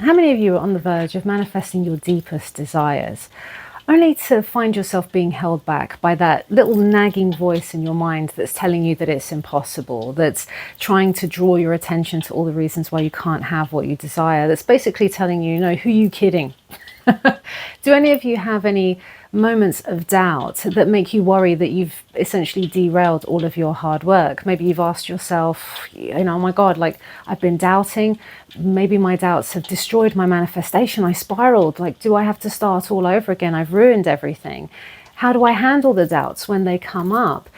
How many of you are on the verge of manifesting your deepest desires, only to find yourself being held back by that little nagging voice in your mind that's telling you that it's impossible, that's trying to draw your attention to all the reasons why you can't have what you desire, that's basically telling you, no, who are you kidding? Do any of you have any moments of doubt that make you worry that you've essentially derailed all of your hard work? Maybe you've asked yourself, oh my God, like I've been doubting. Maybe my doubts have destroyed my manifestation. I spiraled. Like, do I have to start all over again? I've ruined everything. How do I handle the doubts when they come up?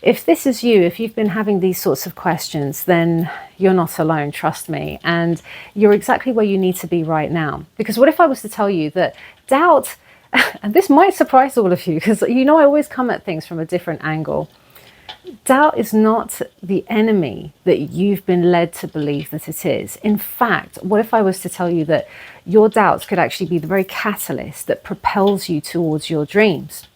If this is you, if you've been having these sorts of questions, then you're not alone, trust me. And you're exactly where you need to be right now. Because what if I was to tell you that doubt, and this might surprise all of you, because I always come at things from a different angle. Doubt is not the enemy that you've been led to believe that it is. In fact, what if I was to tell you that your doubts could actually be the very catalyst that propels you towards your dreams?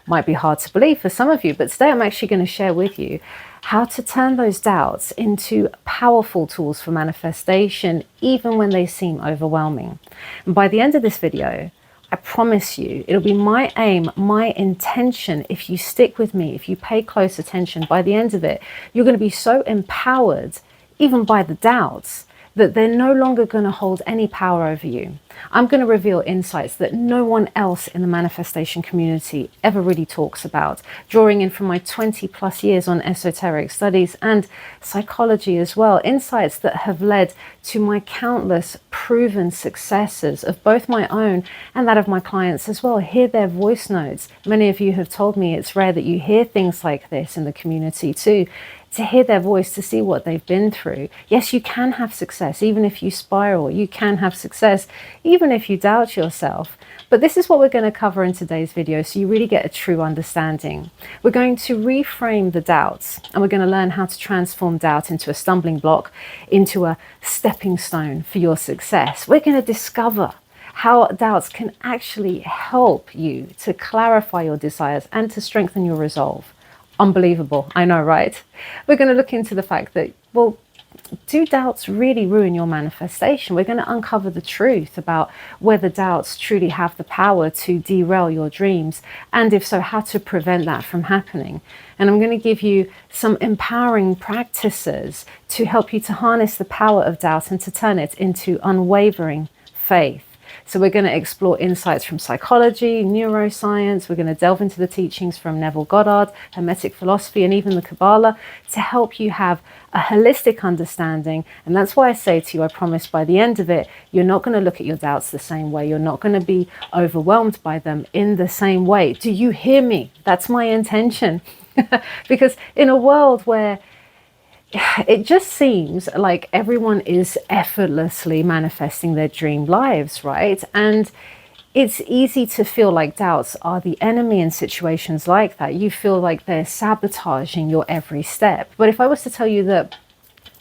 Might be hard to believe for some of you, but today I'm actually going to share with you how to turn those doubts into powerful tools for manifestation, even when they seem overwhelming. And by the end of this video, I promise you, it'll be my aim, my intention, if you stick with me, if you pay close attention, by the end of it, you're going to be so empowered, even by the doubts, that they're no longer going to hold any power over you. I'm going to reveal insights that no one else in the manifestation community ever really talks about, drawing in from my 20 plus years on esoteric studies and psychology as well, insights that have led to my countless proven successes of both my own and that of my clients as well. Hear their voice notes. Many of you have told me it's rare that you hear things like this in the community too. To hear their voice, to see what they've been through. Yes, you can have success, even if you spiral. You can have success, even if you doubt yourself. But this is what we're going to cover in today's video, so you really get a true understanding. We're going to reframe the doubts, and we're going to learn how to transform doubt into a stumbling block, into a stepping stone for your success. We're going to discover how doubts can actually help you to clarify your desires and to strengthen your resolve. Unbelievable, I know, right? We're going to look into the fact that, well, do doubts really ruin your manifestation? We're going to uncover the truth about whether doubts truly have the power to derail your dreams, and if so, how to prevent that from happening. And I'm going to give you some empowering practices to help you to harness the power of doubt and to turn it into unwavering faith. So we're going to explore insights from psychology, neuroscience. We're going to delve into the teachings from Neville Goddard, Hermetic philosophy, and even the Kabbalah to help you have a holistic understanding. And that's why I say to you, I promise by the end of it, you're not going to look at your doubts the same way. You're not going to be overwhelmed by them in the same way. Do you hear me? That's my intention. Because in a world where it just seems like everyone is effortlessly manifesting their dream lives, right? And it's easy to feel like doubts are the enemy in situations like that. You feel like they're sabotaging your every step. But if I was to tell you that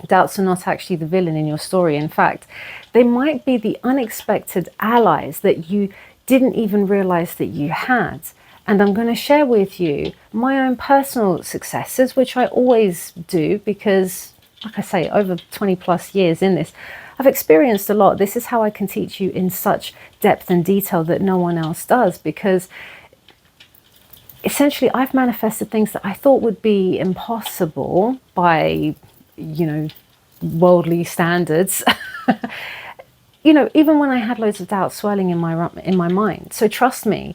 doubts are not actually the villain in your story, in fact, they might be the unexpected allies that you didn't even realize that you had. And I'm going to share with you my own personal successes, which I always do because, like I say, over 20 plus years in this, I've experienced a lot. This is how I can teach you in such depth and detail that no one else does, because essentially I've manifested things that I thought would be impossible by, worldly standards. Even when I had loads of doubt swirling in my mind. So trust me,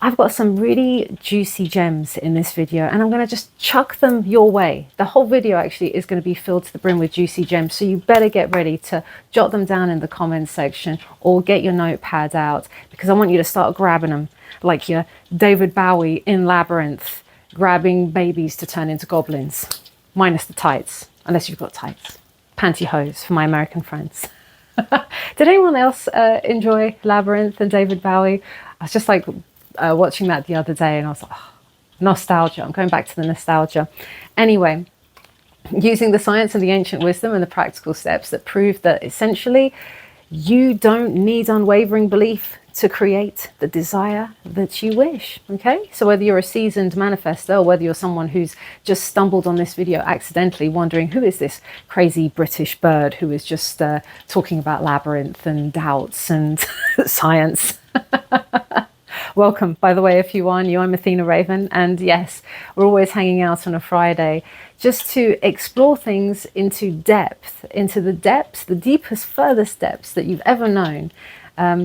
I've got some really juicy gems in this video, and I'm going to just chuck them your way. The whole video actually is going to be filled to the brim with juicy gems, so you better get ready to jot them down in the comments section or get your notepad out, because I want you to start grabbing them like you're David Bowie in Labyrinth, grabbing babies to turn into goblins, minus the tights, unless you've got tights. Pantyhose for my American friends. Did anyone else enjoy Labyrinth and David Bowie? I was just like watching that the other day, and I was like, oh, nostalgia. I'm going back to the nostalgia. Anyway, using the science and the ancient wisdom and the practical steps that prove that essentially you don't need unwavering belief to create the desire that you wish. Okay, so whether you're a seasoned manifestor or whether you're someone who's just stumbled on this video accidentally, wondering who is this crazy British bird who is just talking about labyrinth and doubts and science. Welcome, by the way, if you are new, I'm Athena Raven, and yes, we're always hanging out on a Friday just to explore things into depth, into the depths, the deepest, furthest depths that you've ever known.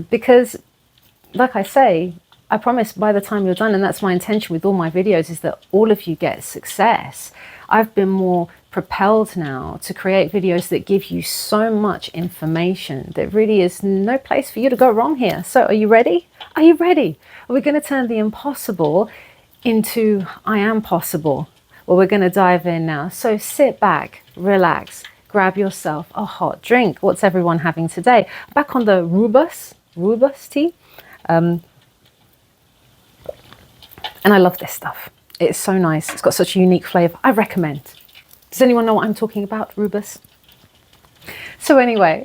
Because, like I say, I promise by the time you're done, and that's my intention with all my videos, is that all of you get success. I've been more propelled now to create videos that give you so much information that really is no place for you to go wrong here. So are you ready? Are you ready? We're going to turn the impossible into I am possible. Well, we're going to dive in now. So sit back, relax, grab yourself a hot drink. What's everyone having today? Back on the rooibos tea. And I love this stuff. It's so nice. It's got such a unique flavor. I recommend. Does anyone know what I'm talking about? Rooibos? So anyway,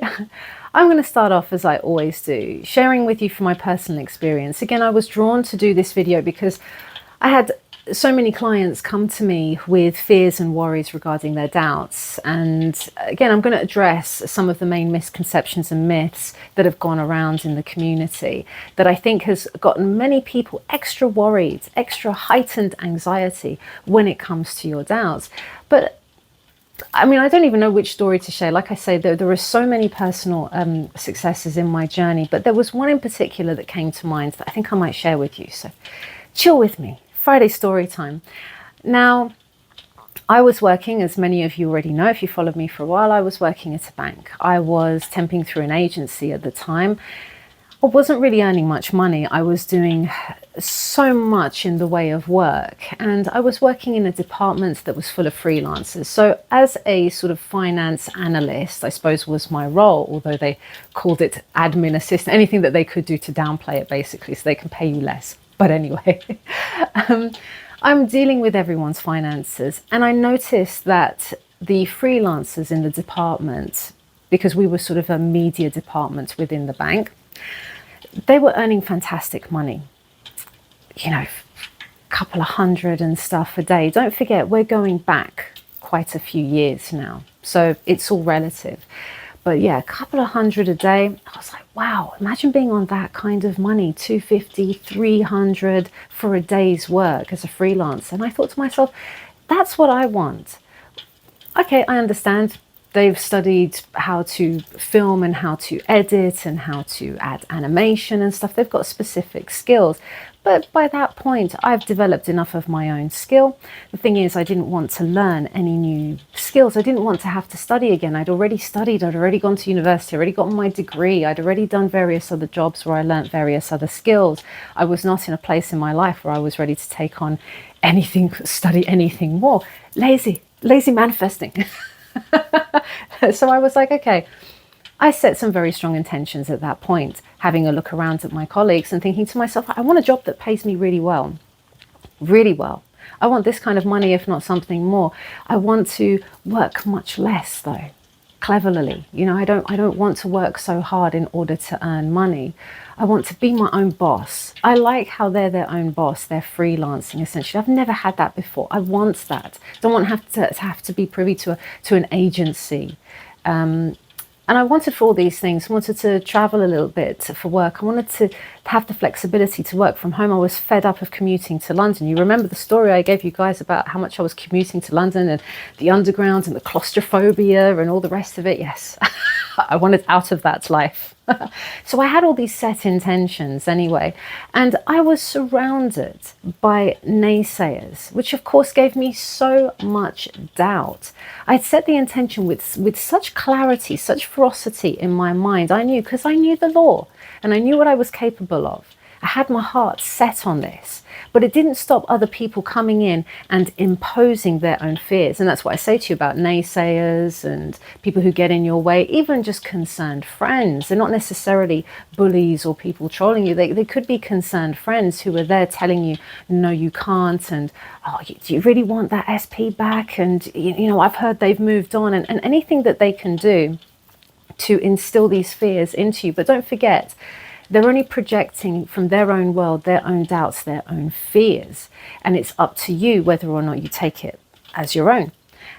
I'm going to start off as I always do, sharing with you from my personal experience. Again, I was drawn to do this video because I had so many clients come to me with fears and worries regarding their doubts. And again, I'm going to address some of the main misconceptions and myths that have gone around in the community that I think has gotten many people extra worried, extra heightened anxiety when it comes to your doubts. But I mean, I don't even know which story to share. Like I say, there are so many personal successes in my journey, but there was one in particular that came to mind that I think I might share with you. So chill with me. Friday story time. Now, I was working, as many of you already know, if you followed me for a while, I was working at a bank. I was temping through an agency at the time. I wasn't really earning much money. I was doing so much in the way of work, and I was working in a department that was full of freelancers. So as a sort of finance analyst, I suppose was my role, although they called it admin assistant, anything that they could do to downplay it basically so they can pay you less. But anyway, I'm dealing with everyone's finances, and I noticed that the freelancers in the department, because we were sort of a media department within the bank, they were earning fantastic money, you know, a couple of hundred and stuff a day. Don't forget, we're going back quite a few years now, so it's all relative. But yeah, a couple of hundred a day. I was like, wow, imagine being on that kind of money, 250, 300 for a day's work as a freelancer. And I thought to myself, that's what I want. Okay, I understand. They've studied how to film and how to edit and how to add animation and stuff. They've got specific skills. But by that point, I've developed enough of my own skill. The thing is, I didn't want to learn any new skills. I didn't want to have to study again. I'd already studied. I'd already gone to university. I'd already gotten my degree. I'd already done various other jobs where I learned various other skills. I was not in a place in my life where I was ready to take on anything, study anything more. Lazy manifesting. So I was like, okay. I set some very strong intentions at that point, having a look around at my colleagues and thinking to myself, I want a job that pays me really well, really well. I want this kind of money, if not something more. I want to work much less though, cleverly. You know, I don't want to work so hard in order to earn money. I want to be my own boss. I like how they're their own boss. They're freelancing essentially. I've never had that before. I want that. Don't want to have to be privy to an agency. And I wanted for all these things, I wanted to travel a little bit for work. I wanted to have the flexibility to work from home. I was fed up of commuting to London. You remember the story I gave you guys about how much I was commuting to London and the underground and the claustrophobia and all the rest of it? Yes, I wanted out of that life. So I had all these set intentions anyway, and I was surrounded by naysayers, which of course gave me so much doubt. I'd set the intention with such clarity, such ferocity in my mind. I knew, because I knew the law and I knew what I was capable of. I had my heart set on this, but it didn't stop other people coming in and imposing their own fears. And that's what I say to you about naysayers and people who get in your way, even just concerned friends. They're not necessarily bullies or people trolling you. They could be concerned friends who are there telling you, no, you can't. And, oh, do you really want that SP back? And, you know, I've heard they've moved on, and anything that they can do to instill these fears into you. But don't forget, They're only projecting from their own world, their own doubts, their own fears. And it's up to you whether or not you take it as your own.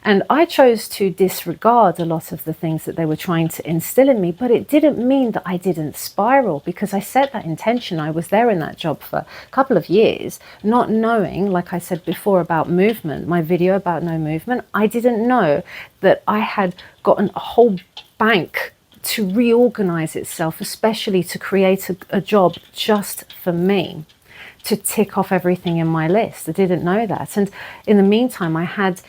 And I chose to disregard a lot of the things that they were trying to instill in me, but it didn't mean that I didn't spiral, because I set that intention. I was there in that job for a couple of years, not knowing, like I said before about movement, my video about no movement, I didn't know that I had gotten a whole bank to reorganize itself, especially to create a job just for me, to tick off everything in my list. I didn't know that. And in the meantime, I had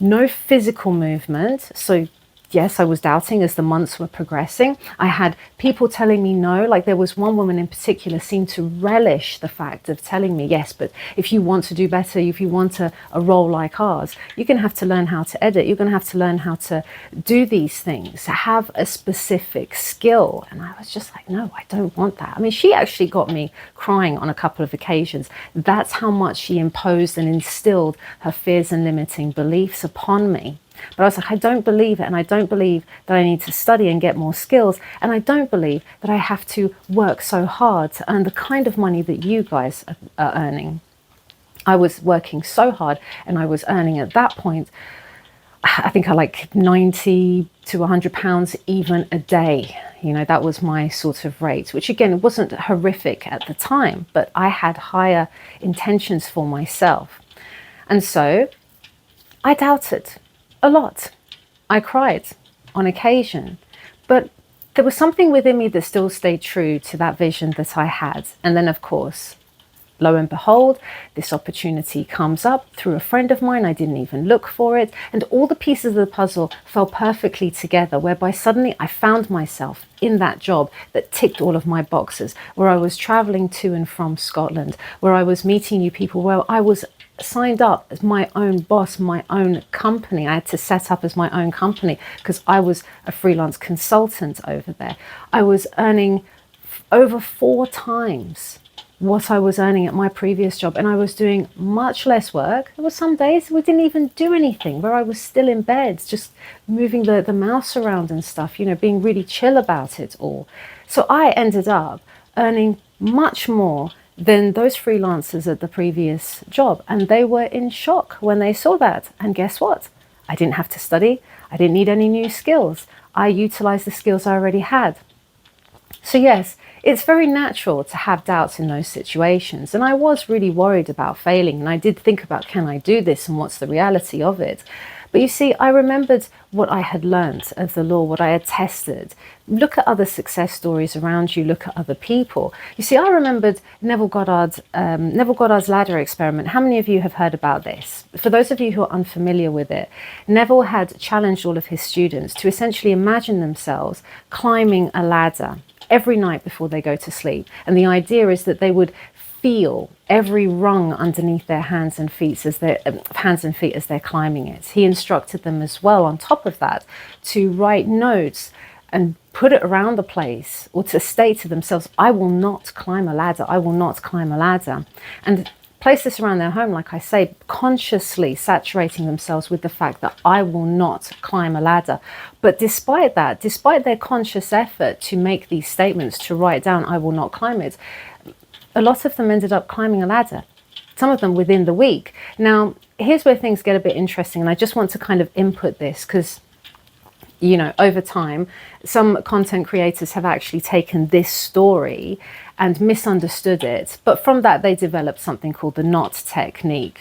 no physical movement. So yes, I was doubting as the months were progressing. I had people telling me no. Like there was one woman in particular seemed to relish the fact of telling me, yes, but if you want to do better, if you want a role like ours, you're going to have to learn how to edit. You're going to have to learn how to do these things, have a specific skill. And I was just like, no, I don't want that. I mean, she actually got me crying on a couple of occasions. That's how much she imposed and instilled her fears and limiting beliefs upon me. But I was like, I don't believe it, and I don't believe that I need to study and get more skills, and I don't believe that I have to work so hard to earn the kind of money that you guys are earning. I was working so hard, and I was earning at that point, I think I like 90 to 100 pounds even a day. You know, that was my sort of rate, which again wasn't horrific at the time, but I had higher intentions for myself. And so I doubted a lot. I cried on occasion, but there was something within me that still stayed true to that vision that I had. And then, of course, lo and behold, this opportunity comes up through a friend of mine. I didn't even look for it. And all the pieces of the puzzle fell perfectly together, whereby suddenly I found myself in that job that ticked all of my boxes, where I was traveling to and from Scotland, where I was meeting new people, where I was signed up as my own boss, my own company. I had to set up as my own company because I was a freelance consultant over there. I was earning over 4 times what I was earning at my previous job, and I was doing much less work. There were some days we didn't even do anything, where I was still in bed, just moving the mouse around and stuff, you know, being really chill about it all. So I ended up earning much more than those freelancers at the previous job. And they were in shock when they saw that. And guess what? I didn't have to study. I didn't need any new skills. I utilized the skills I already had. So yes, it's very natural to have doubts in those situations. And I was really worried about failing. And I did think about, can I do this? And what's the reality of it? But you see, I remembered what I had learned of the law, what I had tested. Look at other success stories around you, look at other people. You see, I remembered Neville Goddard's ladder experiment. How many of you have heard about this? For those of you who are unfamiliar with it, Neville had challenged all of his students to essentially imagine themselves climbing a ladder every night before they go to sleep. And the idea is that they would feel every rung underneath their hands and feet as they're climbing it. He instructed them as well, on top of that, to write notes and put it around the place, or to state to themselves, I will not climb a ladder, I will not climb a ladder. And place this around their home, like I say, consciously saturating themselves with the fact that I will not climb a ladder. But despite that, despite their conscious effort to make these statements, to write down, I will not climb it, a lot of them ended up climbing a ladder, some of them within the week. Now, here's where things get a bit interesting, and I just want to kind of input this because, you know, over time, some content creators have actually taken this story and misunderstood it. But from that, they developed something called the knot technique,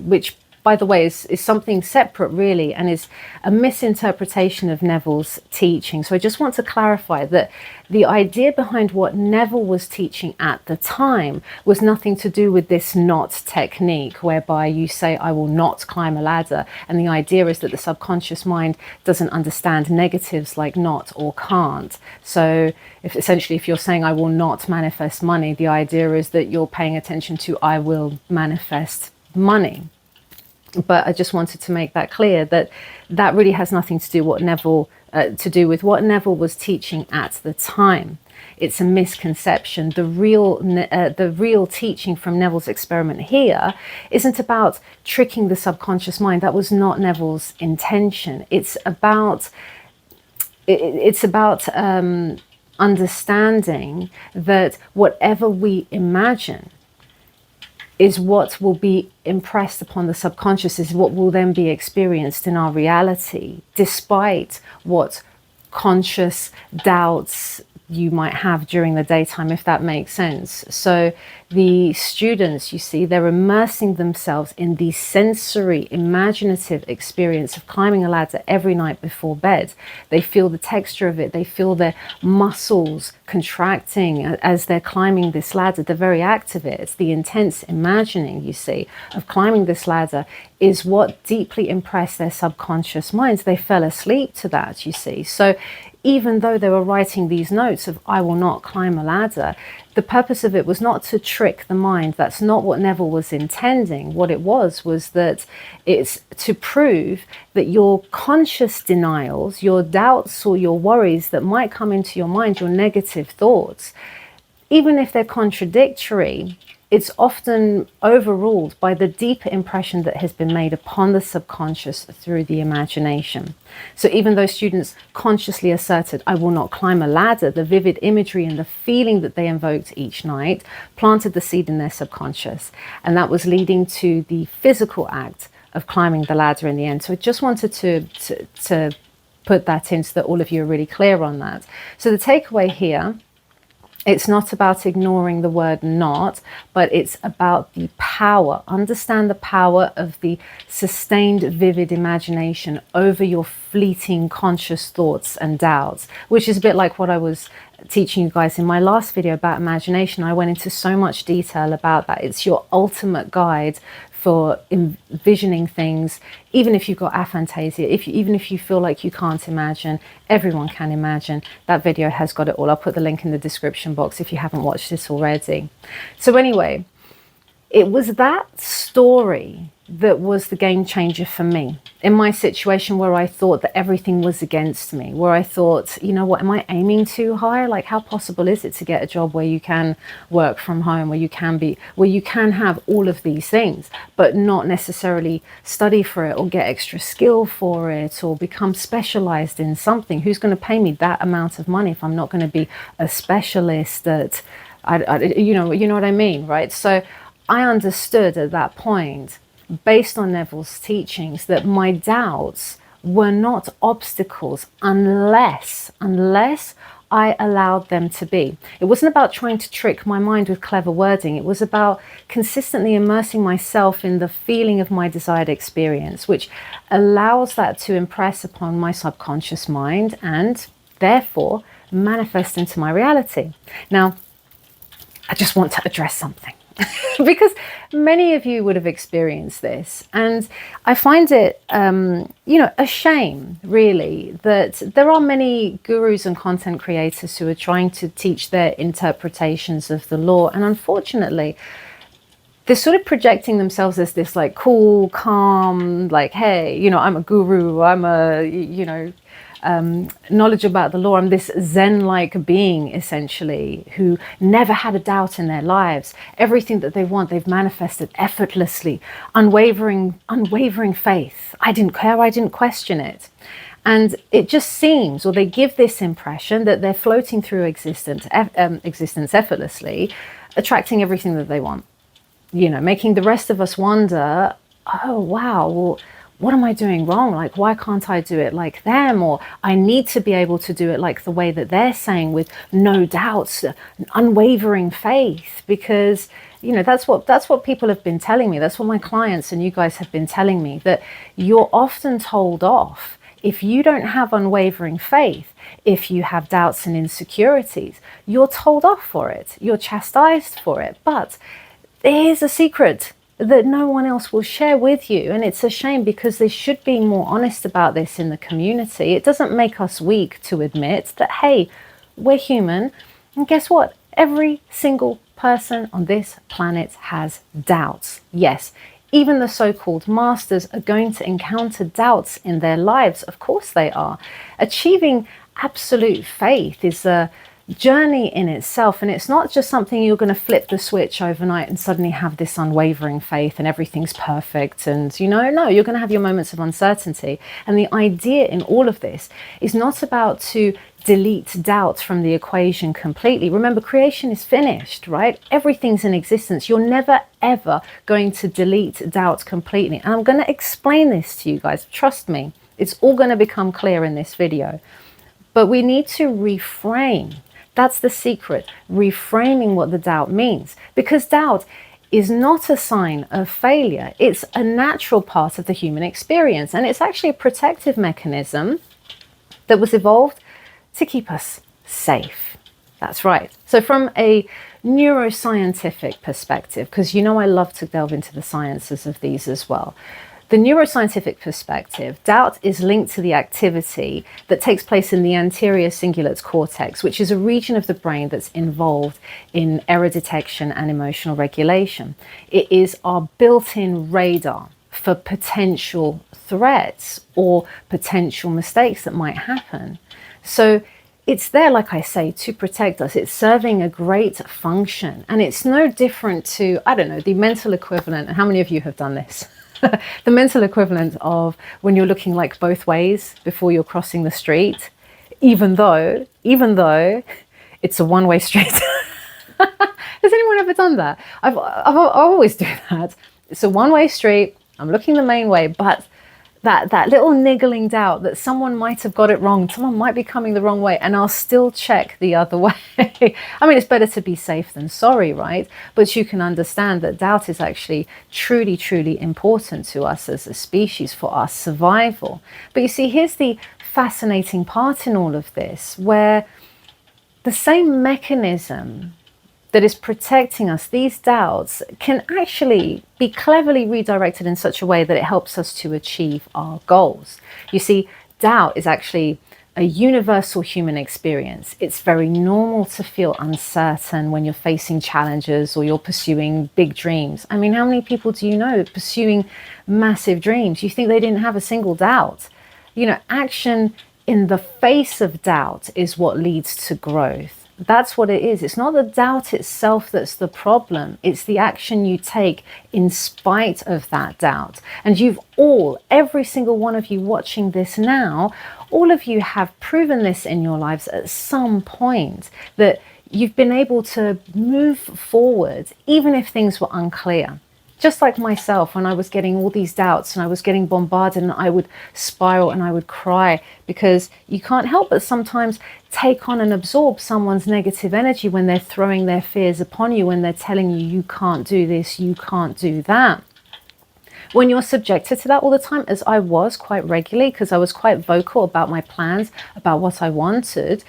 which, by the way, is something separate really, and is a misinterpretation of Neville's teaching. So I just want to clarify that the idea behind what Neville was teaching at the time was nothing to do with this knot technique, whereby you say, I will not climb a ladder. And the idea is that the subconscious mind doesn't understand negatives like not or can't. So if you're saying, I will not manifest money, the idea is that you're paying attention to, I will manifest money. But I just wanted to make that clear, that that really has nothing to do with what Neville was teaching at the time. It's a misconception. The real teaching from Neville's experiment here isn't about tricking the subconscious mind. That was not Neville's intention. It's about understanding that whatever we imagine is what will be impressed upon the subconscious, is what will then be experienced in our reality, despite what conscious doubts you might have during the daytime, if that makes sense. So the students, you see, they're immersing themselves in the sensory, imaginative experience of climbing a ladder every night before bed. They feel the texture of it. They feel their muscles contracting as they're climbing this ladder. The very act of it, it's the intense imagining, you see, of climbing this ladder is what deeply impressed their subconscious minds. They fell asleep to that, you see. So even though they were writing these notes of, I will not climb a ladder, the purpose of it was not to trick the mind. That's not what Neville was intending. What it was that it's to prove that your conscious denials, your doubts or your worries that might come into your mind, your negative thoughts, even if they're contradictory, it's often overruled by the deeper impression that has been made upon the subconscious through the imagination. So even though students consciously asserted, I will not climb a ladder, the vivid imagery and the feeling that they invoked each night planted the seed in their subconscious. And that was leading to the physical act of climbing the ladder in the end. So I just wanted to put that in so that all of you are really clear on that. So the takeaway here, it's not about ignoring the word not, but it's about the power. Understand the power of the sustained, vivid imagination over your fleeting conscious thoughts and doubts, which is a bit like what I was teaching you guys in my last video about imagination. I went into so much detail about that. It's your ultimate guide for envisioning things, even if you've got aphantasia, even if you feel like you can't imagine. Everyone can imagine. That video has got it all. I'll put the link in the description box if you haven't watched this already. So anyway, it was that story that was the game changer for me in my situation where I thought that everything was against me, where I thought, you know what, am I aiming too high? Like, how possible is it to get a job where you can work from home, where you can have all of these things, but not necessarily study for it or get extra skill for it or become specialized in something? Who's going to pay me that amount of money if I'm not going to be a specialist at, you know what I mean, right? So I understood at that point, based on Neville's teachings, that my doubts were not obstacles unless I allowed them to be. It wasn't about trying to trick my mind with clever wording. It was about consistently immersing myself in the feeling of my desired experience, which allows that to impress upon my subconscious mind and therefore manifest into my reality. Now, I just want to address something. Because many of you would have experienced this, and I find it a shame really that there are many gurus and content creators who are trying to teach their interpretations of the law, and unfortunately they're sort of projecting themselves as this like cool, calm, like, hey, I'm a guru, I'm a knowledge about the law. I'm this Zen-like being, essentially, who never had a doubt in their lives. Everything that they want, they've manifested effortlessly. Unwavering faith. I didn't care, I didn't question it. And it just seems, or they give this impression that they're floating through existence effortlessly, attracting everything that they want. Making the rest of us wonder, oh, wow, well, what am I doing wrong? Like, why can't I do it like them? Or I need to be able to do it like the way that they're saying, with no doubts, unwavering faith, because that's what people have been telling me. That's what my clients and you guys have been telling me, that you're often told off if you don't have unwavering faith. If you have doubts and insecurities, you're told off for it. You're chastised for it. But here's a secret that no one else will share with you. And it's a shame, because they should be more honest about this in the community. It doesn't make us weak to admit that, hey, we're human. And guess what? Every single person on this planet has doubts. Yes, even the so-called masters are going to encounter doubts in their lives. Of course they are. Achieving absolute faith is a journey in itself, and it's not just something you're going to flip the switch overnight and suddenly have this unwavering faith and everything's perfect. And no, you're going to have your moments of uncertainty. And the idea in all of this is not about to delete doubt from the equation completely. Remember, creation is finished, right? Everything's in existence. You're never, ever going to delete doubt completely. And I'm going to explain this to you guys. Trust me, it's all going to become clear in this video. But we need to reframe. That's the secret, reframing what the doubt means. Because doubt is not a sign of failure. It's a natural part of the human experience. And it's actually a protective mechanism that was evolved to keep us safe. That's right. So from a neuroscientific perspective, because you know I love to delve into the sciences of these as well. The neuroscientific perspective, doubt is linked to the activity that takes place in the anterior cingulate cortex, which is a region of the brain that's involved in error detection and emotional regulation. It is our built-in radar for potential threats or potential mistakes that might happen. So it's there, like I say, to protect us. It's serving a great function. And it's no different to, I don't know, the mental equivalent. And how many of you have done this? The mental equivalent of when you're looking like both ways before you're crossing the street, even though it's a one-way street. Has anyone ever done that? I always do that. It's a one-way street. I'm looking the main way, but that little niggling doubt that someone might have got it wrong, someone might be coming the wrong way, and I'll still check the other way. I mean, it's better to be safe than sorry, right? But you can understand that doubt is actually truly, truly important to us as a species for our survival. But you see, here's the fascinating part in all of this, where the same mechanism that is protecting us, these doubts, can actually be cleverly redirected in such a way that it helps us to achieve our goals. You see, doubt is actually a universal human experience. It's very normal to feel uncertain when you're facing challenges or you're pursuing big dreams. I mean, how many people do you know pursuing massive dreams? You think they didn't have a single doubt? You know, action in the face of doubt is what leads to growth. That's what it is. It's not the doubt itself that's the problem. It's the action you take in spite of that doubt. And you've all, every single one of you watching this now, all of you have proven this in your lives at some point, that you've been able to move forward even if things were unclear. Just like myself, when I was getting all these doubts and I was getting bombarded, and I would spiral and I would cry, because you can't help but sometimes take on and absorb someone's negative energy when they're throwing their fears upon you, when they're telling you, you can't do this, you can't do that. When you're subjected to that all the time, as I was quite regularly, because I was quite vocal about my plans, about what I wanted,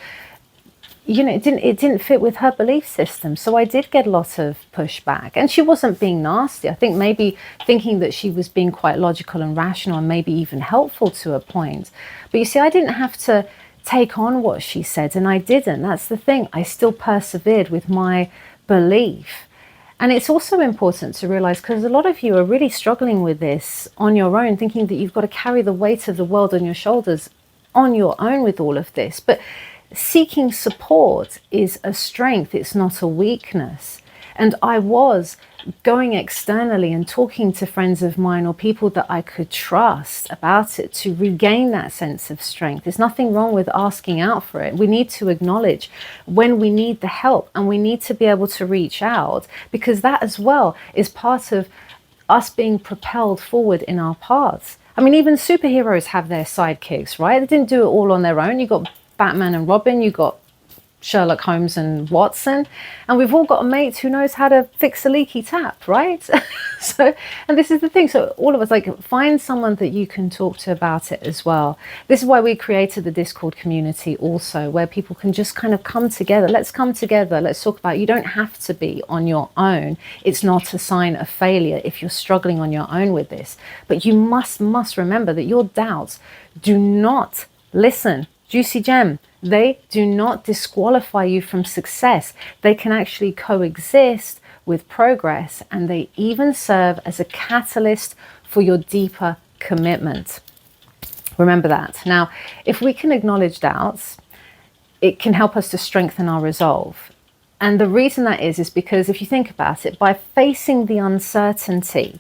you know, it didn't fit with her belief system. So I did get a lot of pushback. And she wasn't being nasty. I think maybe thinking that she was being quite logical and rational and maybe even helpful to a point. But you see, I didn't have to take on what she said, and I didn't. That's the thing. I still persevered with my belief. And it's also important to realize, because a lot of you are really struggling with this on your own, thinking that you've got to carry the weight of the world on your shoulders on your own with all of this. But seeking support is a strength, it's not a weakness. And I was going externally and talking to friends of mine or people that I could trust about it to regain that sense of strength. There's nothing wrong with asking out for it. We need to acknowledge when we need the help, and we need to be able to reach out, because that as well is part of us being propelled forward in our paths. I mean, even superheroes have their sidekicks, right? They didn't do it all on their own. You got Batman and Robin, you got Sherlock Holmes and Watson, and we've all got a mate who knows how to fix a leaky tap, right? So, and this is the thing, so all of us, like, find someone that you can talk to about it as well. This is why we created the Discord community also, where people can just kind of come together. Let's come together, let's talk about it. You don't have to be on your own. It's not a sign of failure if you're struggling on your own with this, but you must remember that your doubts do not, listen, juicy gem, they do not disqualify you from success. They can actually coexist with progress, and they even serve as a catalyst for your deeper commitment. Remember that. Now, if we can acknowledge doubts, it can help us to strengthen our resolve. And the reason that is because if you think about it, by facing the uncertainty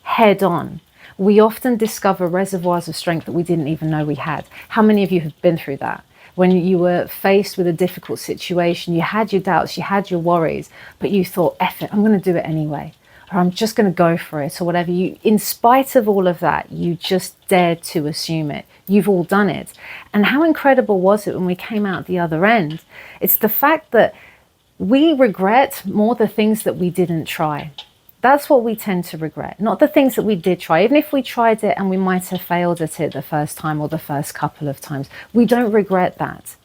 head on, we often discover reservoirs of strength that we didn't even know we had. How many of you have been through that? when you were faced with a difficult situation, you had your doubts, you had your worries, but you thought, F it, I'm going to do it anyway, or I'm just going to go for it, or whatever. You, in spite of all of that, you just dared to assume it. You've all done it. And how incredible was it when we came out the other end? It's the fact that we regret more the things that we didn't try. That's what we tend to regret, not the things that we did try. Even if we tried it and we might have failed at it the first time or the first couple of times, we don't regret that.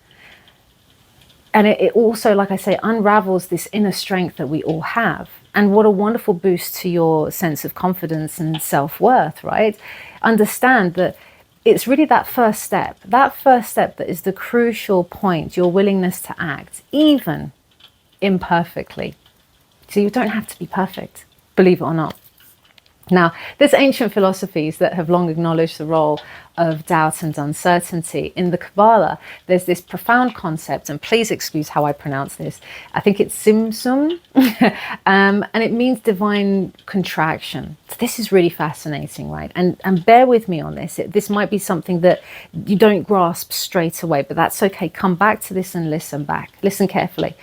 And it also, like I say, unravels this inner strength that we all have. And what a wonderful boost to your sense of confidence and self-worth, right? Understand that it's really that first step that is the crucial point, your willingness to act, even imperfectly. So you don't have to be perfect, believe it or not. Now, there's ancient philosophies that have long acknowledged the role of doubt and uncertainty. In the Kabbalah, there's this profound concept, and please excuse how I pronounce this. I think it's Simsum, and it means divine contraction. So this is really fascinating, right? And bear with me on this. This might be something that you don't grasp straight away, but that's okay. Come back to this and listen back. Listen carefully.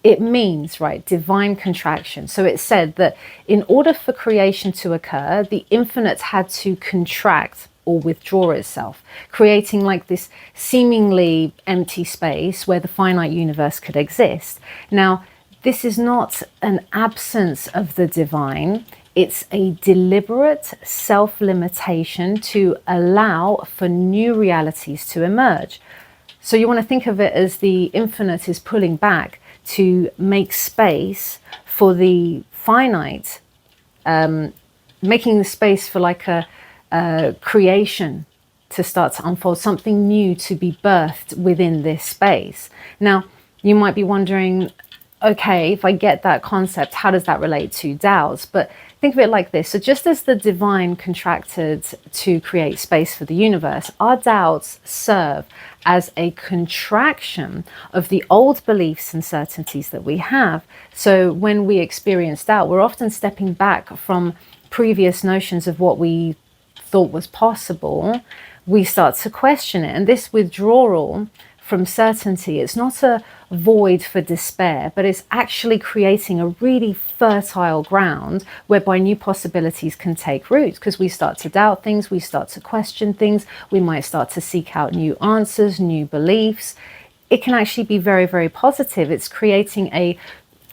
It means, right, divine contraction. So it said that in order for creation to occur, the infinite had to contract or withdraw itself, creating like this seemingly empty space where the finite universe could exist. Now, this is not an absence of the divine. It's a deliberate self-limitation to allow for new realities to emerge. So you want to think of it as the infinite is pulling back to make space for the finite, making the space for like a creation to start to unfold, something new to be birthed within this space. Now, you might be wondering, okay, if I get that concept, how does that relate to doubts? But think of it like this. So just as the divine contracted to create space for the universe, our doubts serve as a contraction of the old beliefs and certainties that we have. So when we experience doubt, we're often stepping back from previous notions of what we thought was possible. We start to question it. And this withdrawal from certainty, it's not a void for despair, but it's actually creating a really fertile ground whereby new possibilities can take root, because we start to doubt things, we start to question things, we might start to seek out new answers, new beliefs. It can actually be very, very positive. It's creating a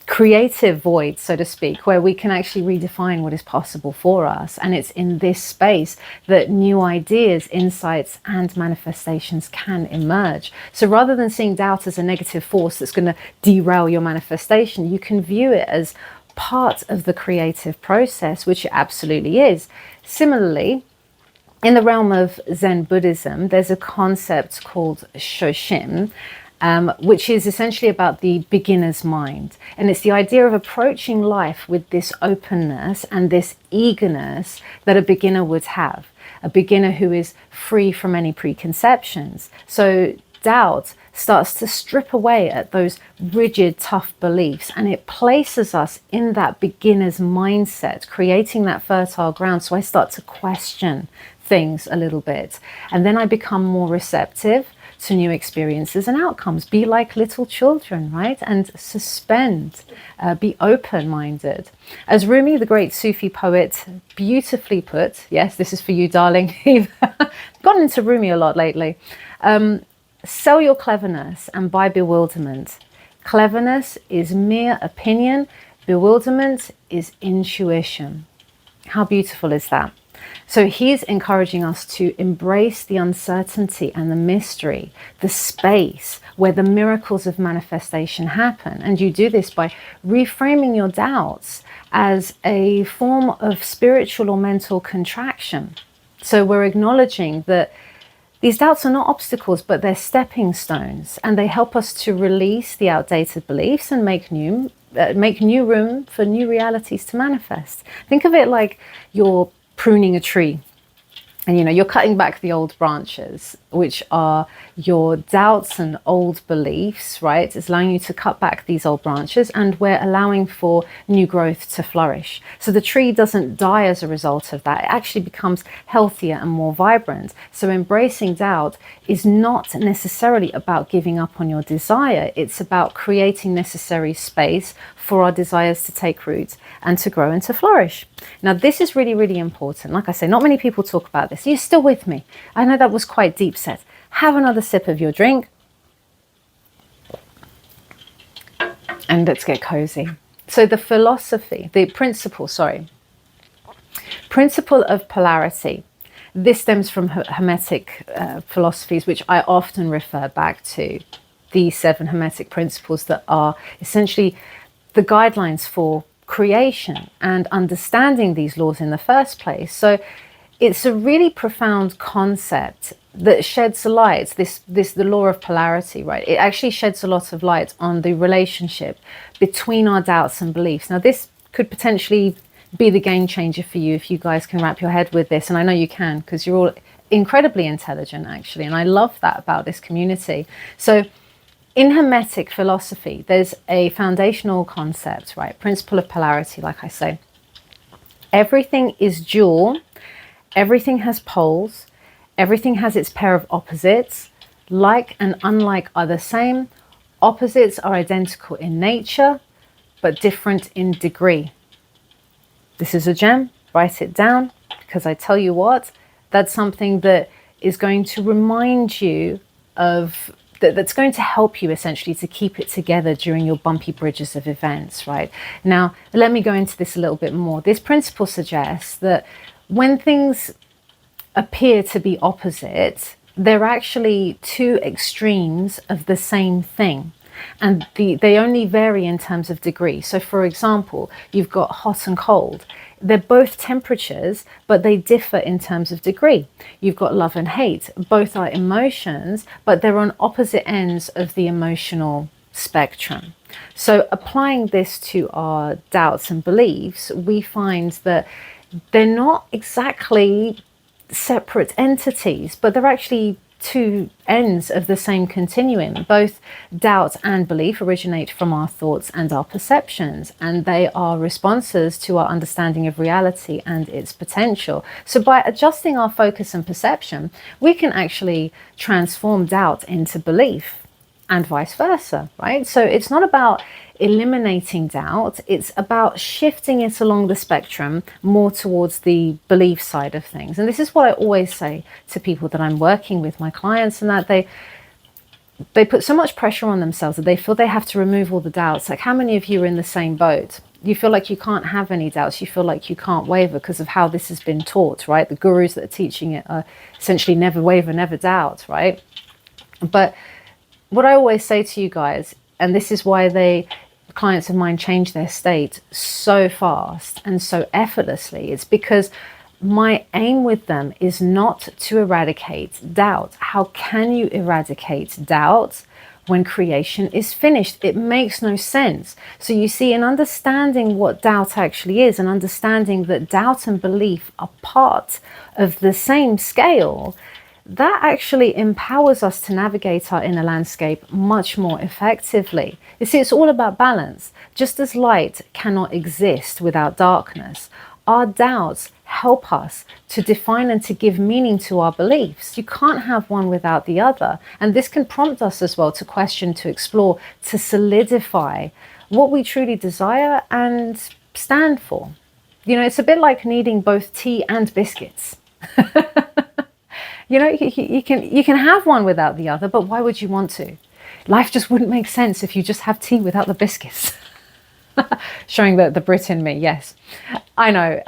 creative void, so to speak, where we can actually redefine what is possible for us. And it's in this space that new ideas, insights, and manifestations can emerge. So rather than seeing doubt as a negative force that's going to derail your manifestation, you can view it as part of the creative process, which it absolutely is. Similarly, in the realm of Zen Buddhism, there's a concept called Shoshin, which is essentially about the beginner's mind. And it's the idea of approaching life with this openness and this eagerness that a beginner would have, a beginner who is free from any preconceptions. So doubt starts to strip away at those rigid, tough beliefs, and it places us in that beginner's mindset, creating that fertile ground. So I start to question things a little bit, and then I become more receptive to new experiences and outcomes. Be like little children, right? And suspend, be open-minded. As Rumi, the great Sufi poet, beautifully put, yes, this is for you, darling. You've gotten into Rumi a lot lately. Sell your cleverness and buy bewilderment. Cleverness is mere opinion. Bewilderment is intuition. How beautiful is that? So he's encouraging us to embrace the uncertainty and the mystery, the space where the miracles of manifestation happen. And you do this by reframing your doubts as a form of spiritual or mental contraction. So we're acknowledging that these doubts are not obstacles, but they're stepping stones, and they help us to release the outdated beliefs and make new room for new realities to manifest. Think of it like you're pruning a tree, and you're cutting back the old branches. which are your doubts and old beliefs, right? It's allowing you to cut back these old branches, and we're allowing for new growth to flourish. So the tree doesn't die as a result of that. It actually becomes healthier and more vibrant. So embracing doubt is not necessarily about giving up on your desire. It's about creating necessary space for our desires to take root and to grow and to flourish. Now, this is really, really important. Like I say, not many people talk about this. You're still with me. I know that was quite deep set. Have another sip of your drink. And let's get cozy. So the principle of polarity. This stems from Hermetic philosophies, which I often refer back to. The 7 Hermetic principles that are essentially the guidelines for creation and understanding these laws in the first place. So it's a really profound concept that sheds light, the law of polarity, right? It actually sheds a lot of light on the relationship between our doubts and beliefs. Now, this could potentially be the game changer for you if you guys can wrap your head with this. And I know you can, because you're all incredibly intelligent, actually. And I love that about this community. So in Hermetic philosophy, there's a foundational concept, right? Principle of polarity, like I say. Everything is dual. Everything has poles. Everything has its pair of opposites. Like and unlike are the same. Opposites are identical in nature, but different in degree. This is a gem. Write it down, because I tell you what, that's something that is going to remind you of, that's going to help you essentially to keep it together during your bumpy bridges of events, right? Now, let me go into this a little bit more. This principle suggests that when things appear to be opposite, they're actually 2 extremes of the same thing. And they only vary in terms of degree. So for example, you've got hot and cold. They're both temperatures, but they differ in terms of degree. You've got love and hate. Both are emotions, but they're on opposite ends of the emotional spectrum. So applying this to our doubts and beliefs, we find that they're not exactly separate entities, but they're actually 2 ends of the same continuum. Both doubt and belief originate from our thoughts and our perceptions, and they are responses to our understanding of reality and its potential. So by adjusting our focus and perception, we can actually transform doubt into belief, and vice versa, right? So it's not about eliminating doubt, it's about shifting it along the spectrum more towards the belief side of things. And this is what I always say to people that I'm working with, my clients, and that they put so much pressure on themselves that they feel they have to remove all the doubts. Like, how many of you are in the same boat? You feel like you can't have any doubts. You feel like you can't waver because of how this has been taught, right? The gurus that are teaching it are essentially never waver, never doubt, right? But what I always say to you guys, and this is why clients of mine change their state so fast and so effortlessly, it's because my aim with them is not to eradicate doubt. How can you eradicate doubt when creation is finished? It makes no sense. So you see, in understanding what doubt actually is, and understanding that doubt and belief are part of the same scale, that actually empowers us to navigate our inner landscape much more effectively. You see, it's all about balance. Just as light cannot exist without darkness, our doubts help us to define and to give meaning to our beliefs. You can't have one without the other. And this can prompt us as well to question, to explore, to solidify what we truly desire and stand for. You know, it's a bit like needing both tea and biscuits. You know, you can have one without the other, but why would you want to? Life just wouldn't make sense if you just have tea without the biscuits. Showing the Brit in me, yes. I know.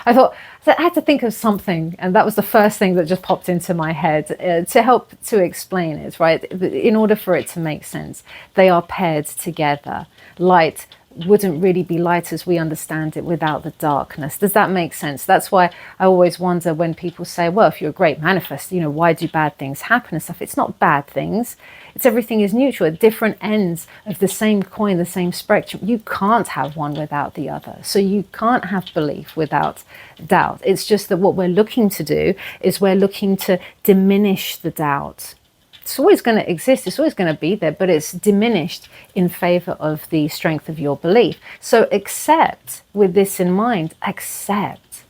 I thought, I had to think of something, and that was the first thing that just popped into my head to help to explain it, right? In order for it to make sense, they are paired together. Light wouldn't really be light as we understand it without the darkness. Does that make sense? That's why I always wonder when people say, well, if you're a great manifestor, why do bad things happen and stuff? It's not bad things. It's everything is neutral at different ends of the same coin, the same spectrum. You can't have one without the other. So you can't have belief without doubt. It's just that what we're looking to do is we're looking to diminish the doubt. It's always going to exist, it's always going to be there, but it's diminished in favor of the strength of your belief. So accept, with this in mind, accept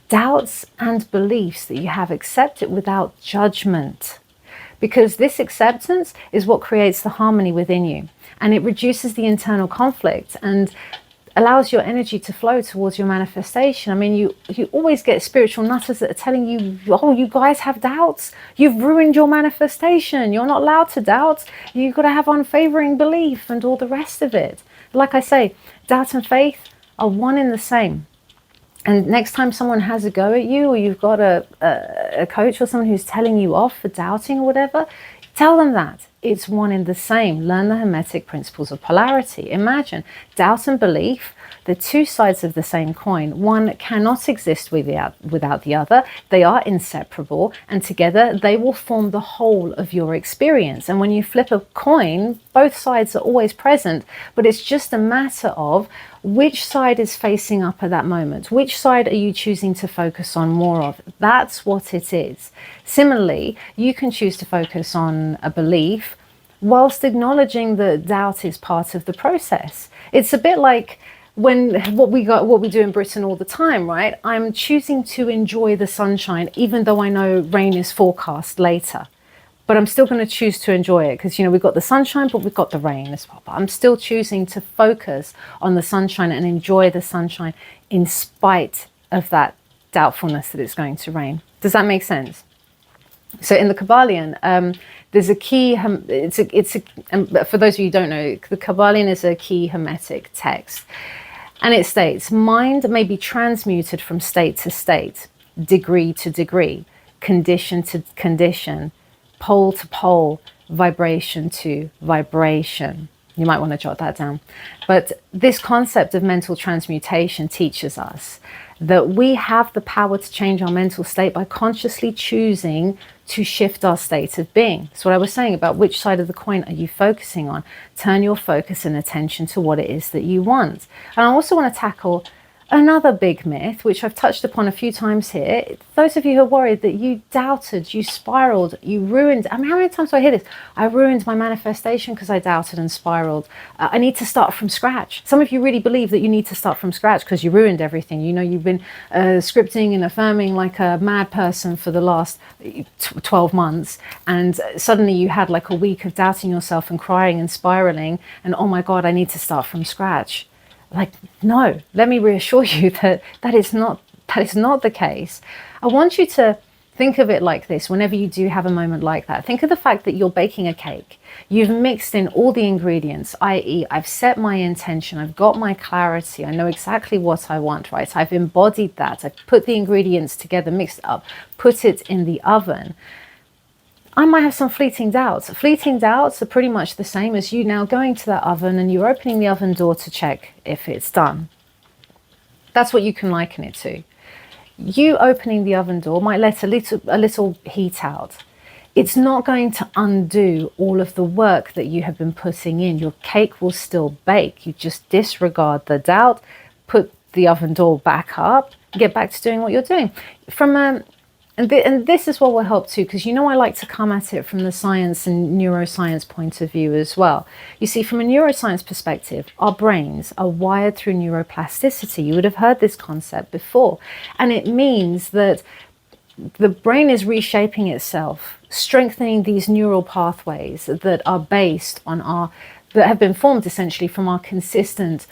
doubts and beliefs that you have. Accept it without judgment, because this acceptance is what creates the harmony within you, and it reduces the internal conflict and allows your energy to flow towards your manifestation. I mean, you always get spiritual nutters that are telling you, oh, you guys have doubts. You've ruined your manifestation. You're not allowed to doubt. You've got to have unfavoring belief and all the rest of it. Like I say, doubt and faith are one in the same. And next time someone has a go at you, or you've got a coach or someone who's telling you off for doubting or whatever, tell them that. It's one in the same. Learn the Hermetic principles of polarity. Imagine doubt and belief, the two sides of the same coin. One cannot exist without the other. They are inseparable, and together they will form the whole of your experience. And when you flip a coin, both sides are always present, but it's just a matter of which side is facing up at that moment. Which side are you choosing to focus on more of? That's what it is. Similarly, you can choose to focus on a belief whilst acknowledging that doubt is part of the process. It's a bit like what we do in Britain all the time, right? I'm choosing to enjoy the sunshine, even though I know rain is forecast later. But I'm still going to choose to enjoy it because, we've got the sunshine, but we've got the rain as well. But I'm still choosing to focus on the sunshine and enjoy the sunshine in spite of that doubtfulness that it's going to rain. Does that make sense? So in the Kabbalion, there's a key, for those of you who don't know, the Kabbalion is a key Hermetic text. And it states, mind may be transmuted from state to state, degree to degree, condition to condition, pole to pole, vibration to vibration. You might want to jot that down. But this concept of mental transmutation teaches us that we have the power to change our mental state by consciously choosing to shift our state of being. That's what I was saying about which side of the coin are you focusing on. Turn your focus and attention to what it is that you want. And I also want to tackle another big myth, which I've touched upon a few times here. Those of you who are worried that you doubted, you spiraled, you ruined. I mean, how many times do I hear this? I ruined my manifestation because I doubted and spiraled. I need to start from scratch. Some of you really believe that you need to start from scratch because you ruined everything. You've been scripting and affirming like a mad person for the last 12 months. And suddenly you had like a week of doubting yourself and crying and spiraling. And oh my God, I need to start from scratch. Like, no, let me reassure you that is not the case. I want you to think of it like this whenever you do have a moment like that. Think of the fact that you're baking a cake. You've mixed in all the ingredients, i.e. I've set my intention, I've got my clarity, I know exactly what I want, right? I've embodied that, I've put the ingredients together, mixed up, put it in the oven. I might have some fleeting doubts. Fleeting doubts are pretty much the same as you now going to that oven and you're opening the oven door to check if it's done. That's what you can liken it to. You opening the oven door might let a little heat out. It's not going to undo all of the work that you have been putting in. Your cake will still bake. You just disregard the doubt, put the oven door back up, get back to doing what you're doing. And this is what will help too, because I like to come at it from the science and neuroscience point of view as well. You see, from a neuroscience perspective, our brains are wired through neuroplasticity. You would have heard this concept before. And it means that the brain is reshaping itself, strengthening these neural pathways that are based on that have been formed essentially from our consistent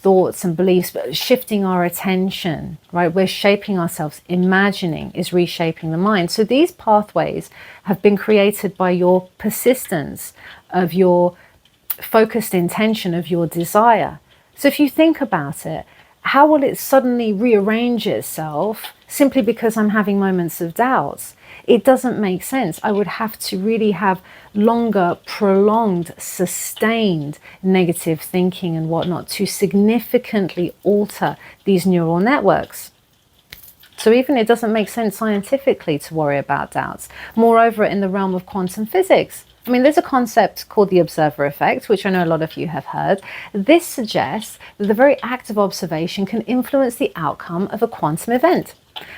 thoughts and beliefs, but shifting our attention, right? We're shaping ourselves. Imagining is reshaping the mind. So these pathways have been created by your persistence of your focused intention of your desire. So if you think about it, how will it suddenly rearrange itself simply because I'm having moments of doubts? It doesn't make sense. I would have to really have longer, prolonged, sustained negative thinking and whatnot to significantly alter these neural networks. So even it doesn't make sense scientifically to worry about doubts. Moreover, in the realm of quantum physics, I mean, there's a concept called the observer effect, which I know a lot of you have heard. This suggests that the very act of observation can influence the outcome of a quantum event.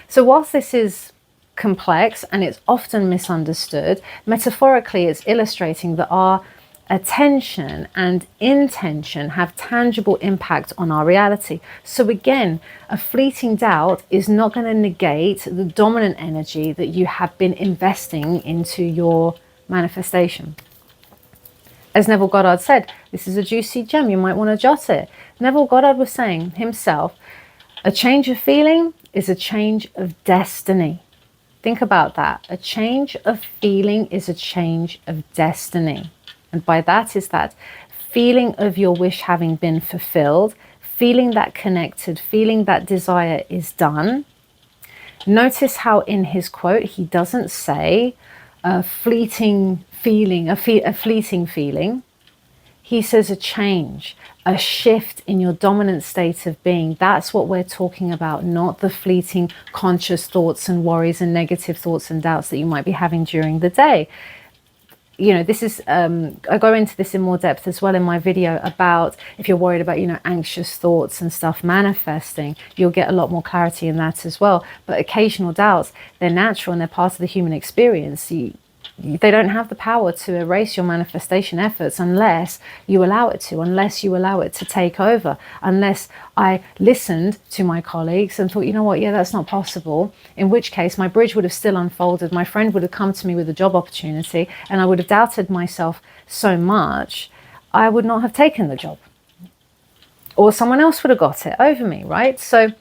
So whilst this is complex and it's often misunderstood, metaphorically it's illustrating that our attention and intention have tangible impact on our reality. So again, a fleeting doubt is not going to negate the dominant energy that you have been investing into your manifestation. As Neville Goddard said, this is a juicy gem, you might want to jot it. Neville Goddard was saying himself, a change of feeling is a change of destiny. Think about that. A change of feeling is a change of destiny. And by that is that feeling of your wish having been fulfilled, feeling that connected, feeling that desire is done. Notice how in his quote, he doesn't say a fleeting feeling, a fleeting feeling. He says a change, a shift in your dominant state of being. That's what we're talking about, not the fleeting conscious thoughts and worries and negative thoughts and doubts that you might be having during the day. You know, this is, I go into this in more depth as well in my video about if you're worried about, you know, anxious thoughts and stuff manifesting, you'll get a lot more clarity in that as well. But occasional doubts, they're natural and they're part of the human experience. They don't have the power to erase your manifestation efforts unless you allow it to, unless you allow it to take over, unless I listened to my colleagues and thought, you know what, yeah, that's not possible, in which case my bridge would have still unfolded, my friend would have come to me with a job opportunity, and I would have doubted myself so much, I would not have taken the job. Or someone else would have got it over me, right? So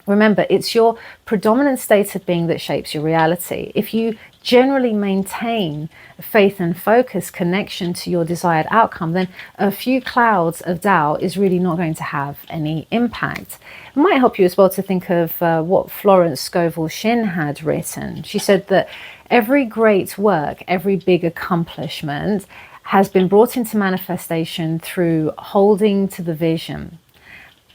remember, it's your predominant state of being that shapes your reality. If you generally maintain faith and focus, connection to your desired outcome, then a few clouds of doubt is really not going to have any impact. It might help you as well to think of what Florence Scovel Shinn had written. She said that every great work, every big accomplishment has been brought into manifestation through holding to the vision.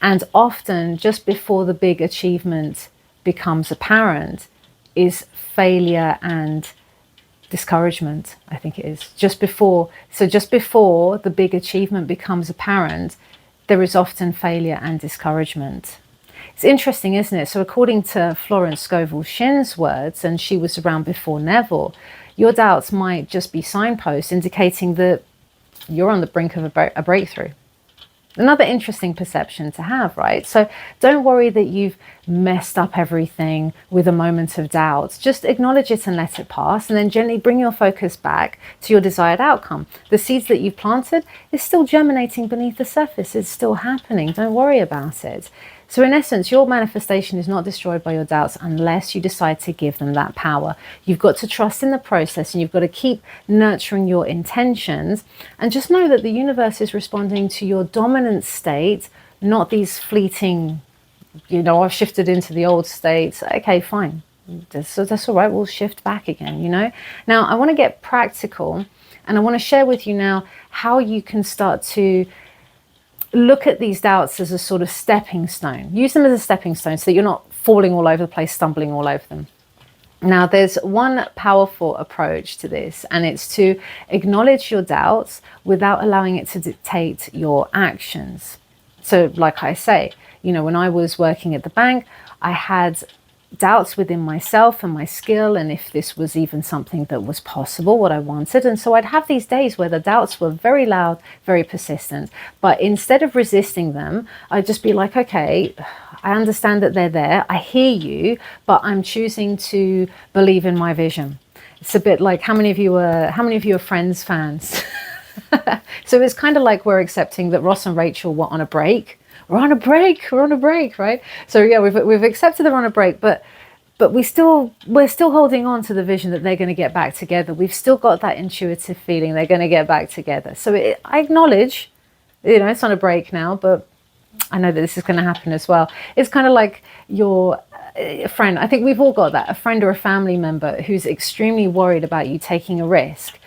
And often, just before the big achievement becomes apparent, is failure and discouragement, I think it is. Just before the big achievement becomes apparent, there is often failure and discouragement. It's interesting, isn't it? So according to Florence Scovel Shinn's words, and she was around before Neville, your doubts might just be signposts indicating that you're on the brink of a breakthrough. Another interesting perception to have, right? So don't worry that you've messed up everything with a moment of doubt. Just acknowledge it and let it pass, and then gently bring your focus back to your desired outcome. The seeds that you've planted is still germinating beneath the surface. It's still happening. Don't worry about it. So in essence, your manifestation is not destroyed by your doubts unless you decide to give them that power. You've got to trust in the process, and you've got to keep nurturing your intentions, and just know that the universe is responding to your dominant state, not these fleeting, you know, I've shifted into the old state. Okay, fine. That's all right. We'll shift back again, you know. Now, I want to get practical, and I want to share with you now how you can start to look at these doubts as a sort of stepping stone. Use them as a stepping stone so that you're not falling all over the place, stumbling all over them. Now, there's one powerful approach to this, and it's to acknowledge your doubts without allowing it to dictate your actions. So like I say, you know, when I was working at the bank, I had doubts within myself and my skill, and if this was even something that was possible, what I wanted. And so I'd have these days where the doubts were very loud, very persistent. But instead of resisting them, I'd just be like, okay, I understand that they're there. I hear you, but I'm choosing to believe in my vision. It's a bit like how many of you are Friends fans? So it's kind of like we're accepting that Ross and Rachel were on a break. We're on a break, right? So yeah, we've accepted they're on a break, but we're still holding on to the vision that they're going to get back together. We've still got that intuitive feeling they're going to get back together. So I acknowledge, you know, it's on a break now, but I know that this is going to happen as well. It's kind of like you're a friend, I think we've all got that, a friend or a family member who's extremely worried about you taking a risk.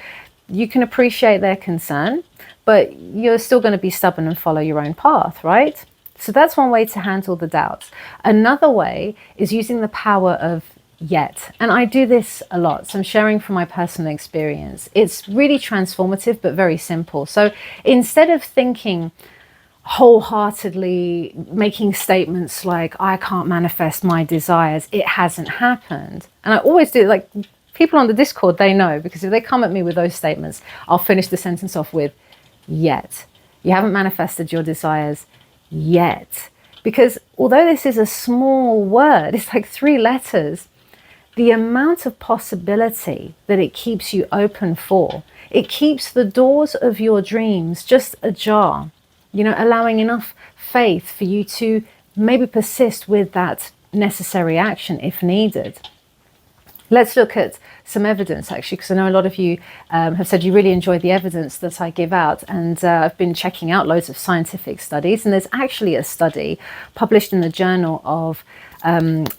You can appreciate their concern, but you're still going to be stubborn and follow your own path, right? So that's one way to handle the doubts. Another way is using the power of yet. And I do this a lot. So I'm sharing from my personal experience. It's really transformative, but very simple. So instead of thinking wholeheartedly, making statements like, I can't manifest my desires, it hasn't happened. And I always do, like people on the Discord, they know, because if they come at me with those statements, I'll finish the sentence off with yet. You haven't manifested your desires yet. Because although this is a small word, it's like 3 letters, the amount of possibility that it keeps you open for, it keeps the doors of your dreams just ajar, you know, allowing enough faith for you to maybe persist with that necessary action if needed. Let's look at some evidence, actually, because I know a lot of you have said you really enjoy the evidence that I give out. And I've been checking out loads of scientific studies. And there's actually a study published in the Journal of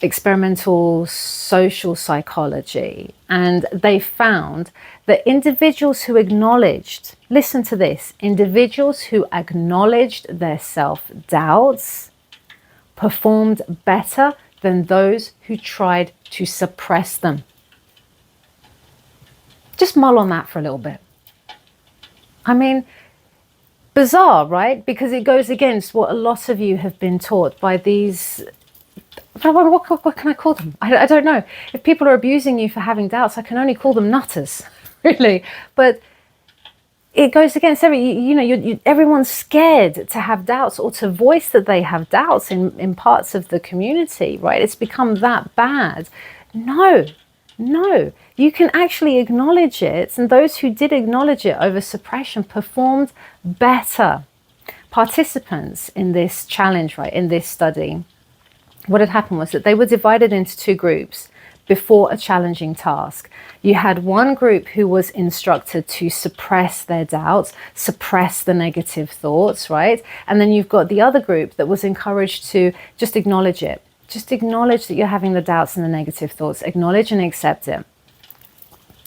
Experimental Social Psychology. And they found that individuals who acknowledged, listen to this, individuals who acknowledged their self-doubts performed better than those who tried to suppress them. Just mull on that for a little bit. I mean, bizarre, right? Because it goes against what a lot of you have been taught by these, what can I call them? I don't know. If people are abusing you for having doubts, I can only call them nutters, really. But it goes against everyone's scared to have doubts or to voice that they have doubts in parts of the community, right? It's become that bad. No, you can actually acknowledge it. And those who did acknowledge it over suppression performed better. Participants in this challenge, right, in this study, what had happened was that they were divided into 2 groups before a challenging task. You had one group who was instructed to suppress their doubts, suppress the negative thoughts, right? And then you've got the other group that was encouraged to just acknowledge it. Just acknowledge that you're having the doubts and the negative thoughts. Acknowledge and accept it.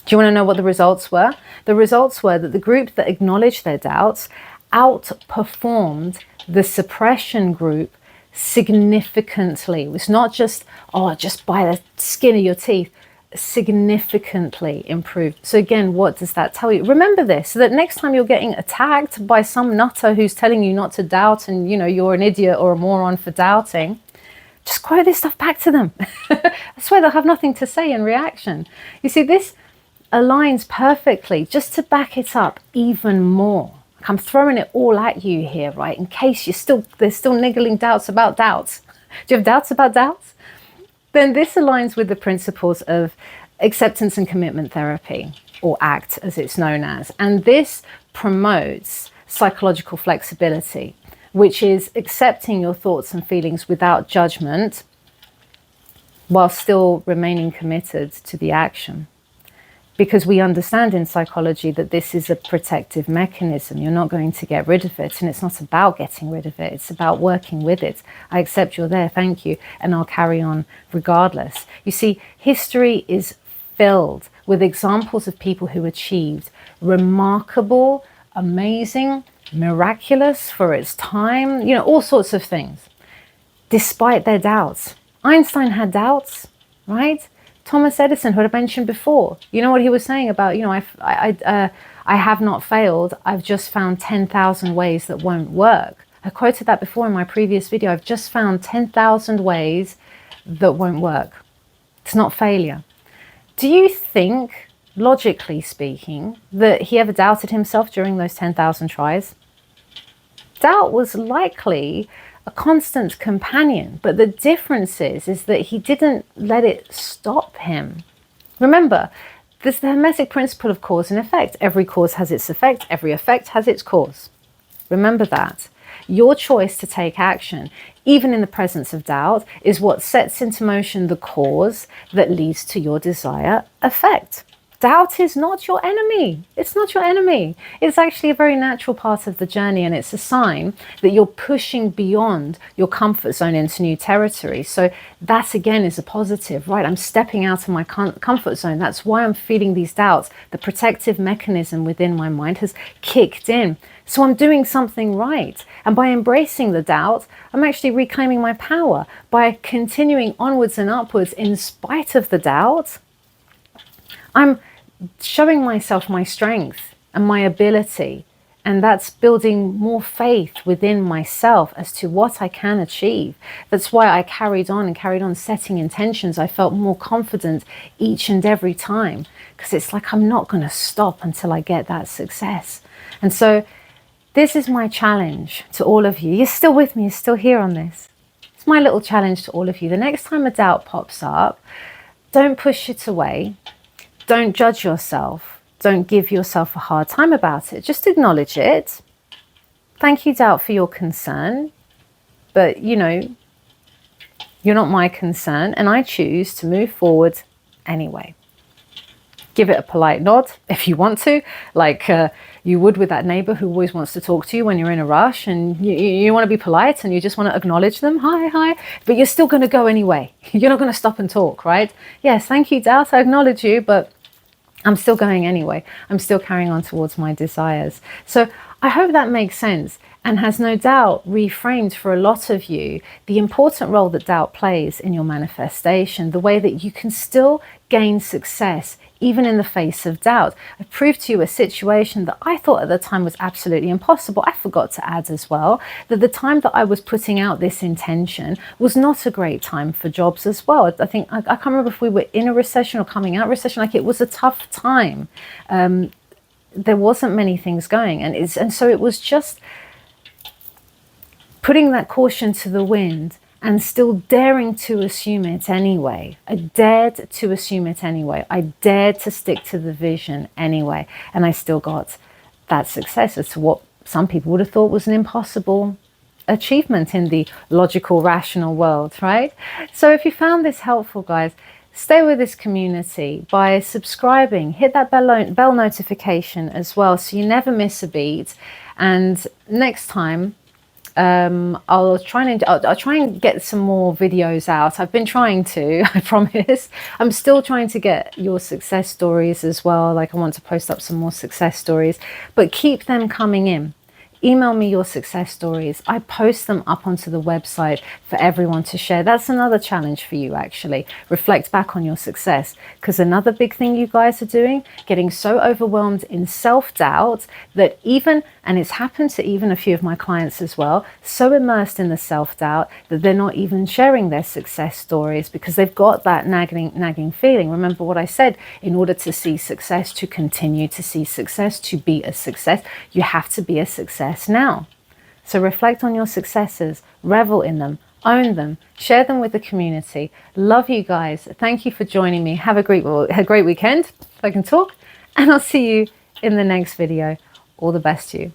Do you want to know what the results were? The results were that the group that acknowledged their doubts outperformed the suppression group significantly. It was not just by the skin of your teeth, significantly improved. So again, what does that tell you? Remember this, so that next time you're getting attacked by some nutter who's telling you not to doubt and you're an idiot or a moron for doubting, just quote this stuff back to them. I swear they'll have nothing to say in reaction. You see, this aligns perfectly just to back it up even more. I'm throwing it all at you here, right? In case there's still niggling doubts about doubts. Do you have doubts about doubts? Then this aligns with the principles of acceptance and commitment therapy, or ACT as it's known as. And this promotes psychological flexibility, which is accepting your thoughts and feelings without judgment while still remaining committed to the action. Because we understand in psychology that this is a protective mechanism. You're not going to get rid of it. And it's not about getting rid of it. It's about working with it. I accept you're there, thank you. And I'll carry on regardless. You see, history is filled with examples of people who achieved remarkable, amazing, miraculous for its time, all sorts of things, despite their doubts. Einstein had doubts, right? Thomas Edison, who I mentioned before, you know what he was saying about, I have not failed. I've just found 10,000 ways that won't work. I quoted that before in my previous video. I've just found 10,000 ways that won't work. It's not failure. Do you think, logically speaking, that he ever doubted himself during those 10,000 tries? Doubt was likely a constant companion, but the difference is that he didn't let it stop him. Remember, there's the Hermetic principle of cause and effect. Every cause has its effect, every effect has its cause. Remember that. Your choice to take action, even in the presence of doubt, is what sets into motion the cause that leads to your desired effect. Doubt is not your enemy. It's not your enemy. It's actually a very natural part of the journey, and it's a sign that you're pushing beyond your comfort zone into new territory. So that again is a positive, right? I'm stepping out of my comfort zone. That's why I'm feeling these doubts. The protective mechanism within my mind has kicked in. So I'm doing something right. And by embracing the doubt, I'm actually reclaiming my power. By continuing onwards and upwards in spite of the doubt, I'm showing myself my strength and my ability, and that's building more faith within myself as to what I can achieve. That's why I carried on setting intentions. I felt more confident each and every time, because it's like I'm not going to stop until I get that success. And so this is my challenge to all of you. You're still with me, you're still here on this. It's my little challenge to all of you. The next time a doubt pops up, don't push it away. Don't judge yourself. Don't give yourself a hard time about it. Just acknowledge it. Thank you, doubt, for your concern. But, you're not my concern, and I choose to move forward anyway. Give it a polite nod if you want to, like you would with that neighbor who always wants to talk to you when you're in a rush, and you want to be polite and you just want to acknowledge them. Hi. But you're still going to go anyway. You're not going to stop and talk, right? Yes, thank you, doubt. I acknowledge you, but I'm still going anyway. I'm still carrying on towards my desires. So I hope that makes sense, and has no doubt reframed for a lot of you the important role that doubt plays in your manifestation, the way that you can still gain success even in the face of doubt. I proved to you a situation that I thought at the time was absolutely impossible. I forgot to add as well that the time that I was putting out this intention was not a great time for jobs as well. I think, I can't remember if we were in a recession or coming out of recession. Like, it was a tough time. There wasn't many things going, and so it was just putting that caution to the wind and still daring to assume it anyway. I dared to assume it anyway. I dared to stick to the vision anyway. And I still got that success as to what some people would have thought was an impossible achievement in the logical, rational world, right? So if you found this helpful, guys, stay with this community by subscribing. Hit that bell notification as well, so you never miss a beat. And next time, I'll try and get some more videos out. I've been trying to, I promise. I'm still trying to get your success stories as well. Like, I want to post up some more success stories, but keep them coming in. Email me your success stories. I post them up onto the website for everyone to share. That's another challenge for you, actually. Reflect back on your success, because another big thing you guys are doing, getting so overwhelmed in self-doubt that even, and it's happened to even a few of my clients as well, so immersed in the self-doubt that they're not even sharing their success stories because they've got that nagging feeling. Remember what I said, in order to see success, to continue to see success, to be a success, you have to be a success now. So reflect on your successes, revel in them, own them, share them with the community. Love you guys. Thank you for joining me. Have a great weekend, if I can talk, and I'll see you in the next video. All the best to you.